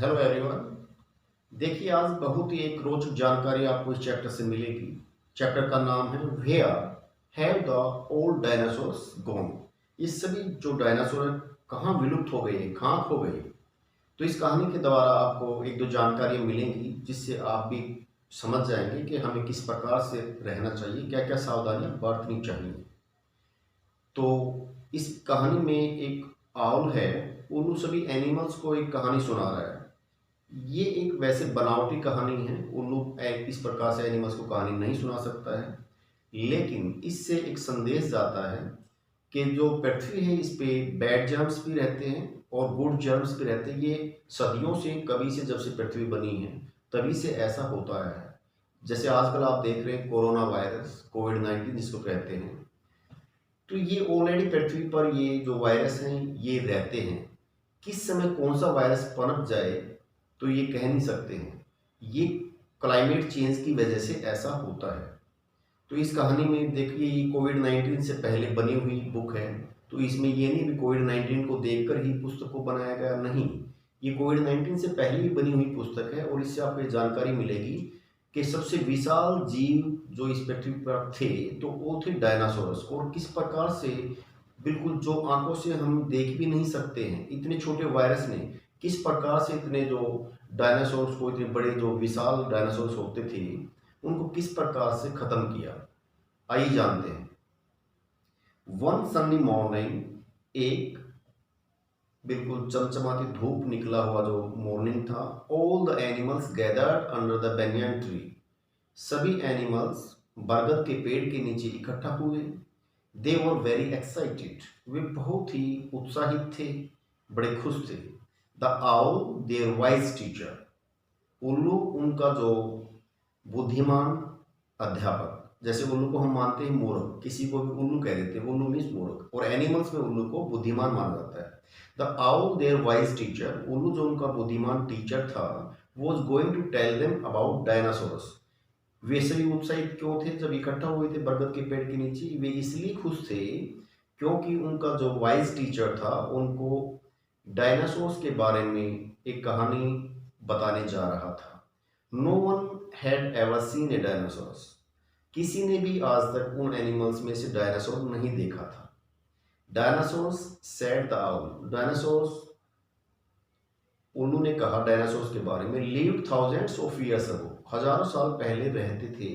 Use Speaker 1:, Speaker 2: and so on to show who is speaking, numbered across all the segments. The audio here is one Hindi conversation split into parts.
Speaker 1: Hello everyone. देखिए, आज बहुत ही एक रोचक जानकारी आपको इस चैप्टर से मिलेगी। चैप्टर का नाम है where have the old dinosaurs gone. ये सभी जो डायनासोर है कहाँ विलुप्त हो गए, कहाँ खो गए। तो इस कहानी के द्वारा आपको एक दो जानकारियाँ मिलेंगी जिससे आप भी समझ जाएंगे कि हमें किस प्रकार से रहना चाहिए, क्या क्या सावधानियाँ बरतनी चाहिए। तो इस कहानी में एक आउल है, उल्लू सभी एनिमल्स को एक कहानी सुना रहा है। ये एक वैसे बनावटी कहानी है, उल्लू इस प्रकार से एनिमल्स को कहानी नहीं सुना सकता है, लेकिन इससे एक संदेश जाता है कि जो पृथ्वी है इस पे बैड जर्म्स भी रहते हैं और गुड जर्म्स भी रहते हैं। ये सदियों से, कभी से, जब से पृथ्वी बनी है तभी से ऐसा होता है। जैसे आजकल आप देख रहे हैं कोरोना वायरस, कोविड-19 जिसको कहते हैं, तो ये ऑलरेडी पृथ्वी पर ये जो वायरस हैं ये रहते हैं। किस समय कौन सा वायरस पनप जाए तो ये कह नहीं सकते हैं। ये क्लाइमेट चेंज की वजह से ऐसा होता है। तो इस कहानी में देखिए, ये कोविड-19 से पहले बनी हुई बुक है, तो इसमें ये नहीं भी कोविड-19 को देखकर ही पुस्तक को बनाया गया, नहीं। ये कोविड-19 से पहले ही बनी हुई पुस्तक है और इससे आपको ये जानकारी मिलेगी कि सबसे विशाल जीव जो इस पृथ्वी पर थे तो वो थे डायनासोरस। और किस प्रकार से, बिल्कुल जो आंखों से हम देख भी नहीं सकते हैं, इतने छोटे वायरस ने किस प्रकार से इतने जो डायनासोर्स को, इतने बड़े जो विशाल डायनासोर्स होते थे, उनको किस प्रकार से खत्म किया। आइए जानते हैं। वन सनी मॉर्निंग, एक बिल्कुल चमचमाती धूप निकला हुआ जो मॉर्निंग था, all the animals gathered under the banyan tree. सभी एनिमल्स बरगद के पेड़ के नीचे इकट्ठा हुए। दे वर वेरी एक्साइटेड, वे बहुत ही उत्साहित थे, बड़े खुश थे। The owl their wise teacher, उल्लू उनका जो बुद्धिमान अध्यापक। जैसे उल्लू को हम मानते हैं मूर्ख, किसी को भी उल्लू कह देते हैं, उल्लू मीन्स मूर्ख, और एनिमल्स में उल्लू को बुद्धिमान माना जाता है। The owl their wise teacher, उल्लू जो उनका बुद्धिमान टीचर था, was going to tell them about dinosaurs. वे सभी उत्साहित क्यों थे जब इकट्ठा हुए थे बरगद के पेड़ के नीचे? वे इसलिए खुश थे क्योंकि उनका जो वाइज टीचर था उनको डायनासोर्स के बारे में एक कहानी बताने जा रहा था। No one had ever seen a dinosaurs, किसी ने भी आज तक उन एनिमल्स में से डायनासोर नहीं देखा था। Dinosaurs said the owl, dinosaurs, उल्लू ने कहा डायनासोर्स के बारे में, lived thousands of years ago, हजारों साल पहले रहते थे।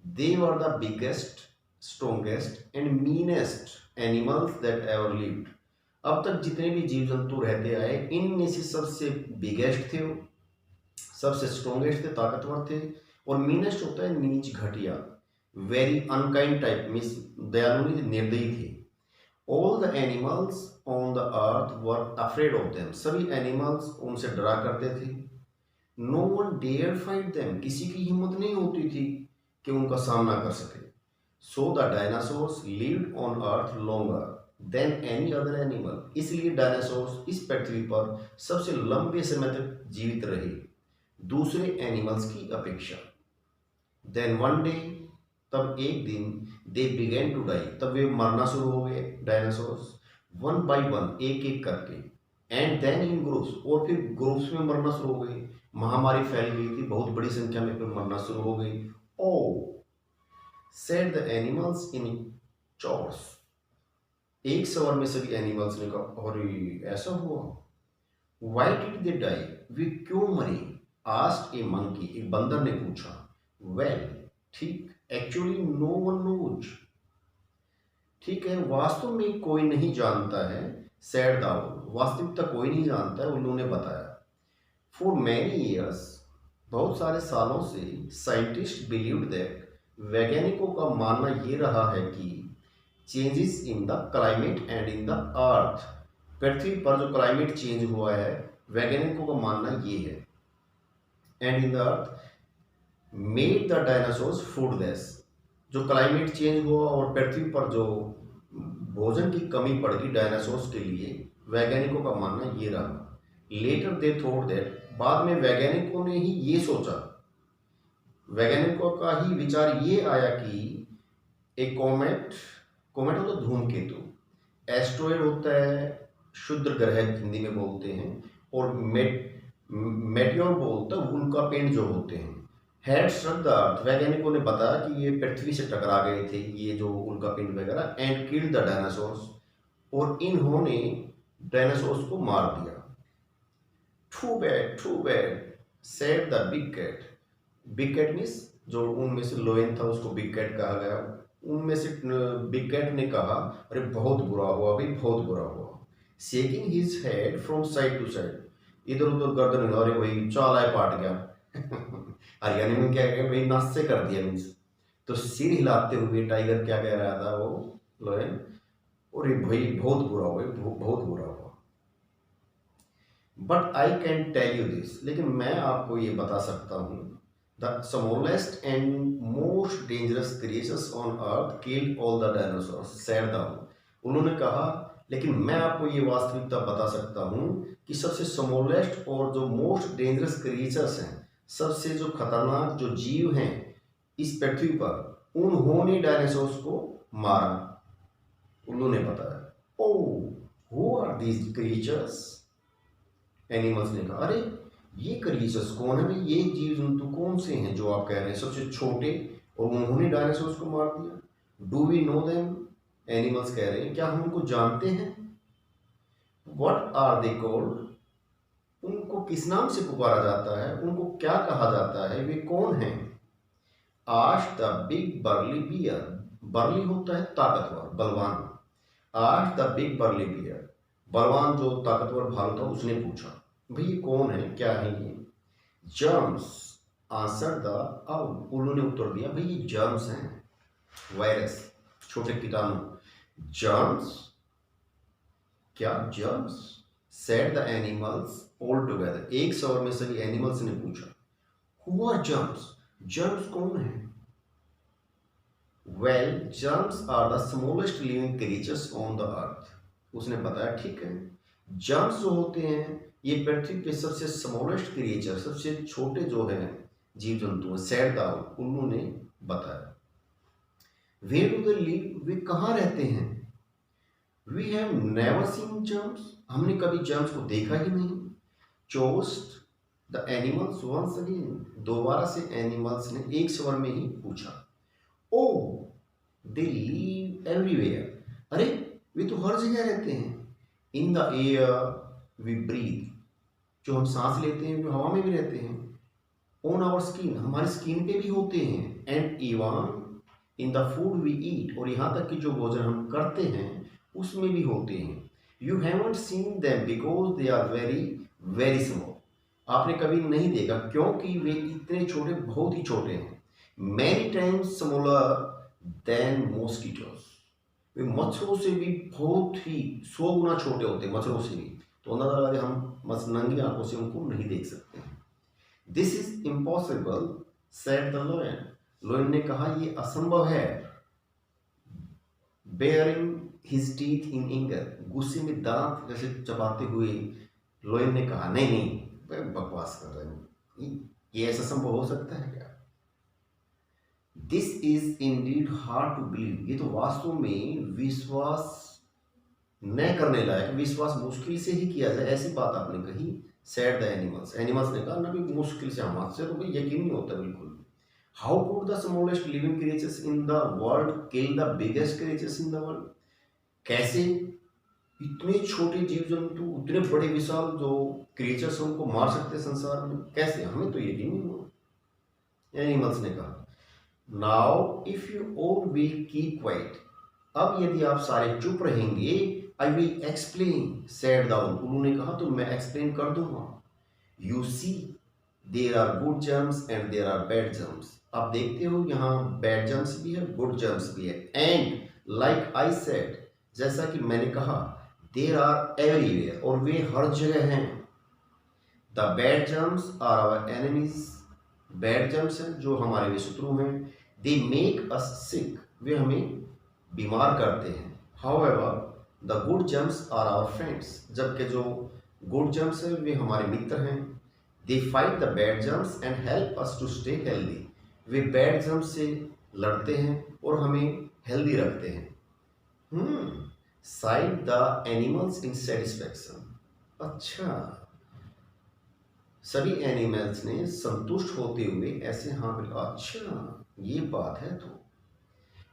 Speaker 1: They were the biggest, strongest and meanest animals that ever lived. अब तक जितने भी जीव जंतु रहते आए, इनमें से सबसे बिगेस्ट थे, सबसे स्ट्रोंगेस्ट थे, ताकतवर थे। और मीनेस्ट होता है नीच, घटिया। वेरी अनकाइंड टाइप मीन्स दयालु नहीं, निर्दयी थे। All the animals on the earth were afraid of them, सभी एनिमल्स उनसे डरा करते थे। No one dare fight them, किसी की हिम्मत नहीं होती थी कि उनका सामना कर सके। So the dinosaurs lived on earth longer than any other animal, इसलिए डायनासोर्स इस पृथ्वी पर सबसे लंबे समय तक जीवित रहे दूसरे एनिमल्स की अपेक्षा। देन वन डे, तब एक दिन, दे बिगेन टू डाई, तब वे मरना शुरू हो गए डायनासोर्स, वन बाय वन, एक एक करके। एंड देन इन ग्रुप्स, और फिर ग्रुप्स में मरना शुरू हो गई। महामारी फैल गई थी, बहुत बड़ी संख्या में फिर मरना शुरू हो गई। ओ सेड द एनिमल्स इन चॉर्स, एक स्वर में सभी एनिमल्स ने कहा, अरे ऐसा हुआ। व्हाई डिड दे डाई, वे क्यों मरे? आस्क्ड ए मंकी, एक बंदर ने पूछा। वेल, ठीक, एक्चुअली नो वन नोज, ठीक है, वास्तव में कोई नहीं जानता है। सैड दाउल, वास्तविकता कोई नहीं जानता है, उल्लू ने बताया। फॉर मैनी ईयर्स, बहुत सारे सालों से, साइंटिस्ट बिलीव्ड दैट, वैज्ञानिकों का मानना ये रहा है कि changes in the climate and in the earth, पृथ्वी पर जो क्लाइमेट चेंज हुआ है, वैज्ञानिकों का मानना ये है, and in the earth made the dinosaurs foodless, जो क्लाइमेट चेंज हुआ और पृथ्वी पर जो भोजन की कमी पड़ गई डायनासोर्स के लिए, वैज्ञानिकों का मानना ये रहा। लेटर दे थॉट दैट, बाद में वैज्ञानिकों ने ही ये सोचा, वैज्ञानिकों का ही विचार ये आया कि एक कॉमेट, कॉमेट होता है धूमकेतु, एस्ट्रॉयड होता है क्षुद्र ग्रह हिंदी में बोलते हैं, और मेटियोर बोलता उल्का पिंड जो होते हैं, हैड स्ट्रक द अर्थ, वैज्ञानिकों ने बताया कि ये पृथ्वी से टकरा गए थे ये जो उल्का पिंड वगैरह, एंड किल्ड द डायनासोर्स, और इन्होंने डायनासोर्स को मार दिया। Too bad said the big cat, big cat means जो उनमें से लोयन था उसको बिग कैट कहा गया, उनमें से बिग कैट ने कहा अरे बहुत बुरा हुआ भाई, बहुत बुरा हुआ, shaking his head from side to side, इधर उधर गर्दन हिला, अरे भाई चालाय पाट गया हरियाणा में क्या कहे भाई, नाश से कर दिया मीन्स। तो सिर हिलाते हुए टाइगर क्या कह रहा था वो लोयन, अरे भाई बहुत बुरा हुआ, बहुत बुरा हुआ। But I can tell you this, लेकिन मैं आपको ये बता सकता हूँ, the smallest and most dangerous creatures on earth killed all the dinosaurs, said the owl. उन्होंने कहा लेकिन मैं आपको ये वास्तविकता बता सकता हूँ कि सबसे स्मॉलेस्ट और जो मोस्ट डेंजरस क्रिएचर्स हैं, सबसे जो खतरनाक जो जीव हैं इस पृथ्वी पर, उन्होंने डायनासोर्स को मारा। उन्होंने बताया oh who are these creatures, animals ने कहा अरे ये क्रिएचर्स कौन है भाई, ये जीव जंतु कौन से हैं जो आप कह रहे हैं सबसे छोटे और उन्होंने डायनासोर्स को मार दिया। Do we know them, animals कह रहे हैं क्या हम उनको जानते हैं। व्हाट आर दे कॉल्ड, उनको किस नाम से पुकारा जाता है, उनको क्या कहा जाता है, वे कौन हैं। Asked the big burly bear, burly होता है ताकतवर बलवान, asked the big burly bear, बलवान जो ताकतवर भालू था उसने पूछा भाई ये कौन है, क्या है ये। जर्म्स आंसर द आउल, उन्होंने उत्तर दिया भाई ये जर्म्स हैं, वायरस, छोटे कीटाणु। जर्म्स, क्या germs, said the animals all together, एक स्वर में सभी एनिमल्स ने पूछा हु आर जर्म्स, जर्म्स कौन है। Well germs are the smallest living creatures on the earth, उसने बताया ठीक है जर्म्स जो होते हैं ये पृथ्वी पे सबसे स्मॉलेस्ट क्रिएचर, सबसे छोटे जो है जीव जंतु हैं, सैड दाउल, उन्होंने बताया। वेयर डू दे लिव, वे कहाँ रहते हैं। We have never seen germs, हमने कभी जर्म्स को देखा ही नहीं। Chorused the animals once again, दोबारा से एनिमल्स ने एक स्वर में ही पूछा ओ दे लिव एवरीवेयर, अरे वे तो हर जगह रहते हैं। In the air we breathe, जो हम सांस लेते हैं वो हवा में भी रहते हैं। ऑन आवर स्किन, हमारी स्किन पे भी होते हैं। And even in the food we eat, और यहाँ तक कि जो भोजन हम करते हैं उसमें भी होते हैं। You haven't seen them because they are very very small, आपने कभी नहीं देखा क्योंकि वे इतने छोटे, बहुत ही छोटे हैं। Many times smaller than mosquitoes, वे मच्छरों से भी बहुत ही 100 गुना छोटे होते हैं, मच्छरों से भी, तो अंदर लगा हम नंगी आंखों से उनको नहीं देख सकते। This is impossible said the लोयन, लोयन ने कहा ये असंभव है। Bearing his teeth in anger, गुस्से में दांत जैसे चबाते हुए लोयन ने कहा नहीं नहीं बकवास कर रहे हैं, ये ऐसा संभव हो सकता है क्या। This is indeed hard to believe, ये तो वास्तव में विश्वास न करने लायक, विश्वास मुश्किल से ही किया जाए ऐसी बात आपने कही। सैड द एनिमल्स, एनिमल्स ने कहा ना भी मुश्किल से, हमारे तो भाई यकीन नहीं होता बिल्कुल। How could the smallest living creatures in the world kill the biggest creatures in the world, कैसे इतने छोटे जीव जंतु उतने बड़े विशाल जो क्रिएचर्स उनको मार सकते संसार में, कैसे, हमें तो यकीन नहीं हुआ। एनिमल्स ने कहा now if you all will keep quiet, अब यदि आप सारे चुप रहेंगे, I will explain said the owl, उन्होंने कहा तो मैं एक्सप्लेन कर दूंगा। You see there are good germs and there are bad germs, आप देखते हो यहाँ बैड जर्म्स भी है, गुड जर्म्स भी है। एंड लाइक आई सेड, जैसा कि मैंने कहा, देर आर एवरीवेयर, और वे हर जगह हैं। The bad germs are our enemies, bad germs हैं जो हमारे भी शत्रु हैं। दे मेक अस सिक, वे हमें बीमार करते हैं। However the good germs are our friends, जबकि जो गुड जर्म्स हैं वे हमारे मित्र हैं। They fight the bad germs and help us to stay healthy, वे बैड जर्म्स से लड़ते हैं और हमें हेल्दी रखते हैं। Sighed the animals in satisfaction, अच्छा सभी एनिमल्स ने संतुष्ट होते हुए ऐसे हाँ बोला, अच्छा ये बात है तो।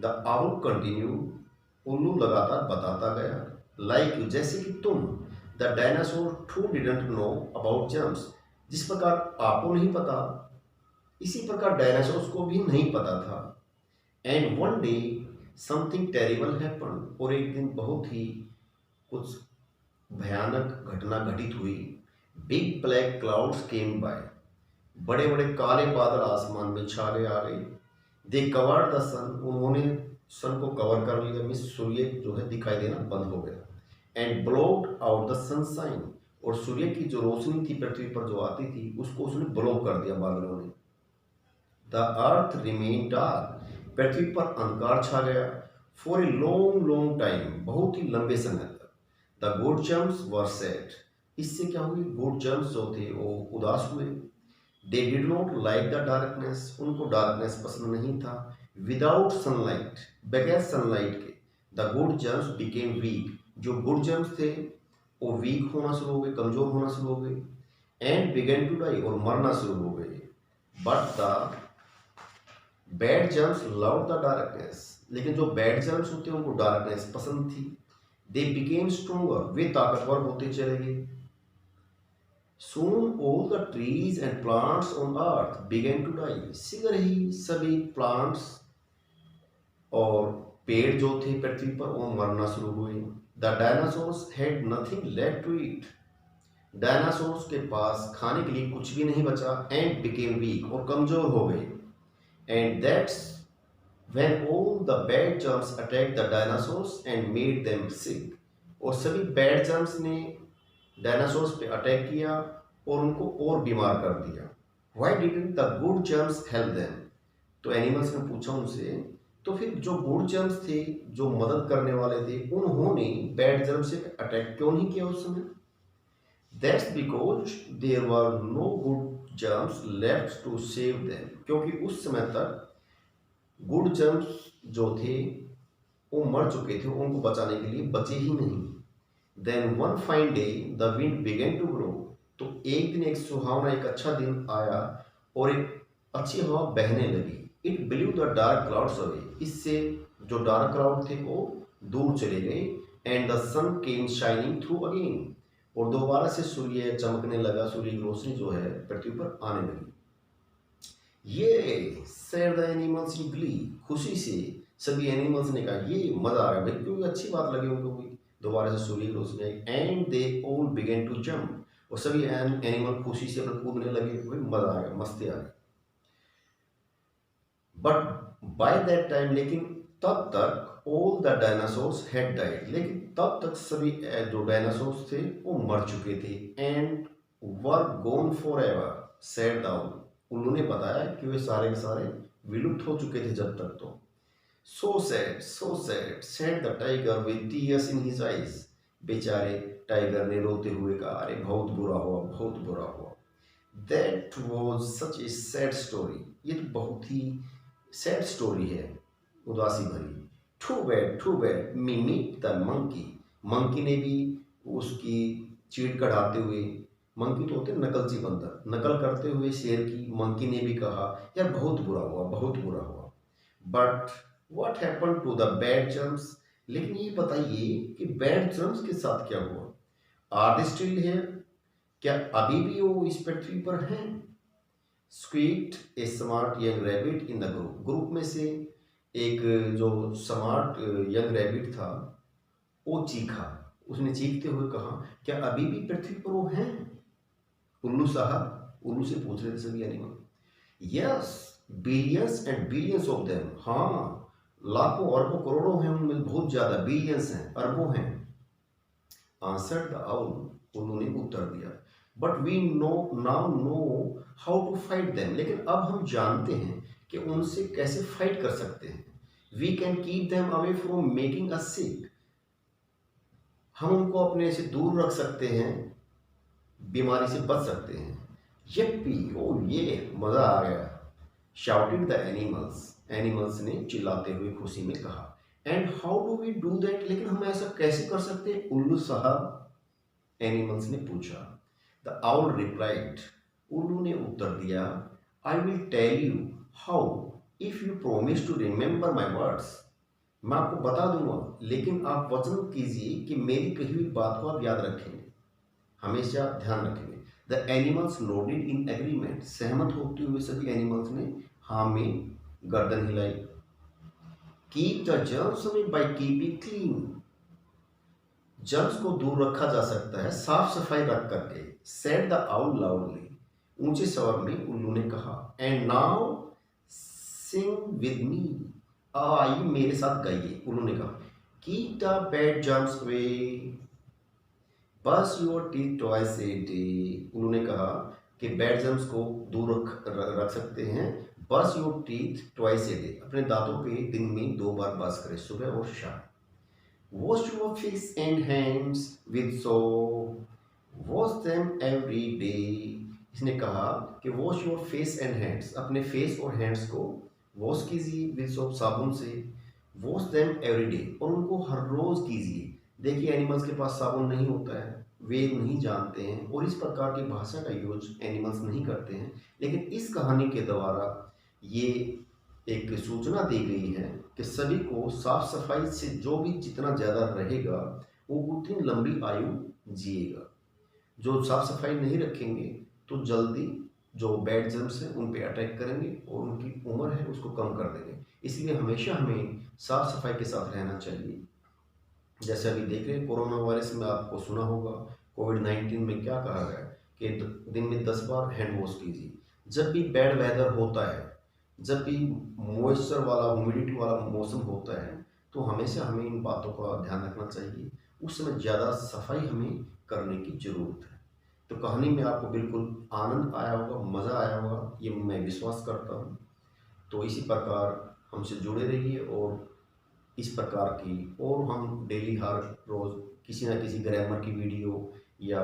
Speaker 1: द आउल कंटिन्यू, उल्लू लगातार बताता गया, लाइक यू, जैसे कि तुम, the dinosaur too didn't know about germs, जिस प्रकार आपको नहीं पता, इसी प्रकार डायनासोर्स को भी नहीं पता था। And one day something terrible happen, और एक दिन बहुत ही कुछ भयानक घटना घटित हुई। Big black clouds came by, बड़े बड़े काले बादल आसमान में छा गए आ गए। दे कवर्ड द सन, उन्होंने सन को कवर कर लिया, मीन्स सूर्य जो है दिखाई देना बंद हो गया। And blocked out the sunshine, और सूर्य की जो रोशनी थी पृथ्वी पर जो आती थी उसको उसने ब्लॉक कर दिया बादलों ने। द अर्थ रिमेन डार्क, पृथ्वी पर अंधकार छा गया। For a long long time, बहुत ही लंबे समय तक। The good germs were sad, इससे क्या हुई, गुड जम्स जो थे वो उदास हुए। They did not like the darkness, उनको डार्कनेस पसंद नहीं था। विदाउट सनलाइट, बगैर सनलाइट के, the good germs became week, जो गुड जम्स थे वो वीक होना शुरू हो गए, कमजोर होना शुरू हो गए। एंड बिगेन टू डाई, और मरना शुरू हो गए। But the bad germs love the darkness, लेकिन जो बैड जर्म्स होते हैं उनको डार्कनेस पसंद थी। दे बिकेम स्ट्रोंगर, वे ताकतवर होते चले गए। Soon all the trees and plants on earth began to die, शीघ्र ही सभी प्लांट्स और पेड़ जो थे पृथ्वी पर वो मरना शुरू हुए। The dinosaurs had nothing left to eat, dinosaurs के पास खाने के लिए कुछ भी नहीं बचा। एंड बिकेम वीक, और कमजोर हो गए। And that's when all the bad germs attacked the dinosaurs and made them sick, और सभी बैड जर्म्स ने डायनासोर्स पे अटैक किया और उनको और बीमार कर दिया। Why didn't the good germs help them? तो एनिमल्स ने पूछा उनसे, तो फिर जो गुड जर्म्स थे, जो मदद करने वाले थे, उन्होंने बैड जर्म से अटैक क्यों नहीं किया उस समय? That's because there were no good germs left to save them, क्योंकि उस समय तक गुड जर्म्स जो थे वो मर चुके थे, उनको बचाने के लिए बचे ही नहीं। Then one fine day the wind began to blow, तो एक दिन एक सुहावना, एक अच्छा दिन आया और एक अच्छी हवा बहने लगी। It blew the dark clouds away, इससे जो डार्क क्लाउड थे वो दूर चले गए। And the sun came shining through again, और दोबारा से सूर्य चमकने लगा, सूर्य की रोशनी जो है पृथ्वी पर आने लगी। ये said the animals in Glee, खुशी से सभी एनिमल्स ने कहा ये मजा आ रहा है भाई, क्योंकि अच्छी बात लगी उनको भी, दोबारा से सूर्य की रोशनी आई। And they all began to jump, और सभी एनिमल खुशी से अपने कूदने लगे, भाई मजा आ गया, मस्ती आ गई। बट बाय दैट टाइम, लेकिन तब तक all the dinosaurs had died, लेकिन तब तक सभी जो डायनासोर्स थे वो मर चुके थे। And were gone forever, said the owl, उन्होंने बताया कि वे सारे के सारे विलुप्त हो चुके थे जब तक। तो so sad said the tiger with tears in his eyes, बेचारे टाइगर ने रोते हुए कहा, अरे बहुत बुरा हुआ, बहुत बुरा हुआ। That was such a sad story, ये तो बहुत ही सैड स्टोरी है, उदासी भरी। Too bad mimic the monkey, monkey ने भी उसकी चीड़ कढ़ाते हुए, मंकी तो होते नकलची बंदर, नकल करते हुए शेर की मंकी ने भी कहा, यार बहुत बुरा हुआ, बहुत बुरा हुआ। But what happen to the bad germs, लेकिन ये बताइए कि बैड जर्म्स के साथ क्या हुआ? आर दे स्टिल हियर, क्या अभी भी वो इस पृथ्वी पर हैं? Squeaked a smart young rabbit in the group में से एक जो स्मार्ट यंग रैबिट था वो चीखा, उसने चीखते हुए कहा, क्या अभी भी पृथ्वी पर वो हैं? उल्लू साहब, उल्लू से पूछ रहे थे सभी animal. Yes, billions and billions of them, हाँ लाखों अरबों करोड़ों हैं उनमें, बहुत ज्यादा, बिलियंस हैं, अरबों हैं। आंसर द आउल, उन्होंने उत्तर दिया। But we now know how to fight them, लेकिन अब हम जानते हैं कि उनसे कैसे फाइट कर सकते हैं। We can keep them away from making us sick, हम उनको अपने से दूर रख सकते हैं, बीमारी से बच सकते हैं। यप्पी, ओ ये मजा आ गया। शाउटेड द एनिमल्स, एनिमल्स ने चिल्लाते हुए खुशी में कहा। And how do we do that, लेकिन हम ऐसा कैसे कर सकते हैं उल्लू साहब, एनिमल्स ने पूछा। द आउल रिप्लाइड, उल्लू ने उत्तर दिया, I will tell you how if you promise to remember my words. मैं आपको बता दूंगा, लेकिन आप वचन कीजिए कि मेरी कही हुई बात को आप याद रखेंगे, हमेशा ध्यान रखेंगे। The animals nodded in agreement. सहमत होते हुए सभी एनिमल्स ने हाँ में गर्दन हिलाई। Keep the germs away by keeping clean. Germs को दूर रखा जा सकता है साफ सफाई रख करके। Said the owl loudly. ऊंचे स्वर में उल्लू ने कहा। And now sing with me. आइए मेरे साथ गाइए। उल्लू ने कहा, keep the bad germs away, brush your teeth twice a day. उन्होंने कहा कि बैड जर्म्स को दूर रख सकते हैं। Brush your teeth twice a day. अपने दांतों पे दिन में 2 बार ब्रश करें, सुबह और शाम। Wash your face and hands with soap, wash them every day. इसने कहा कि wash your face and hands, अपने फेस और हैंड्स को वॉश कीजिए विद सोप, साबुन से। वॉश देम एवरी डे, और उनको हर रोज कीजिए। देखिए एनिमल्स के पास साबुन नहीं होता है, वे नहीं जानते हैं और इस प्रकार की भाषा का यूज एनिमल्स नहीं करते हैं। लेकिन इस कहानी के द्वारा ये एक सूचना दी गई है कि सभी को साफ सफाई से जो भी जितना ज़्यादा रहेगा वो उतनी लंबी आयु जिएगा। जो साफ सफाई नहीं रखेंगे तो जल्दी जो बैड जर्म्स हैं उन पे अटैक करेंगे और उनकी उम्र है उसको कम कर देंगे। इसलिए हमेशा हमें साफ सफाई के साथ रहना चाहिए। जैसे अभी देख रहे हैं कोरोना वायरस में, आपको सुना होगा कोविड-19 में क्या कहा गया कि दिन में 10 बार हैंड वॉश कीजिए। जब भी बैड वेदर होता है, जब भी मॉइस्चर वाला, ह्यूमिडिटी वाला मौसम होता है, तो हमेशा हमें इन बातों का ध्यान रखना चाहिए। उस समय ज़्यादा सफाई हमें करने की ज़रूरत है। तो कहानी में आपको बिल्कुल आनंद आया होगा, मज़ा आया होगा, ये मैं विश्वास करता हूँ। तो इसी प्रकार हमसे जुड़े रहिए और इस प्रकार की और हम डेली हर रोज़ किसी ना किसी ग्रामर की वीडियो या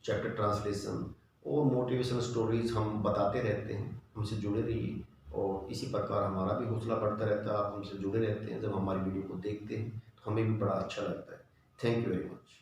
Speaker 1: चैप्टर ट्रांसलेशन और मोटिवेशनल स्टोरीज हम बताते रहते हैं। हमसे जुड़े रहिए और इसी प्रकार हमारा भी हौसला बढ़ता रहता है। आप हमसे जुड़े रहते हैं, जब हमारी वीडियो को देखते हैं तो हमें भी बड़ा अच्छा लगता है। Thank you very much.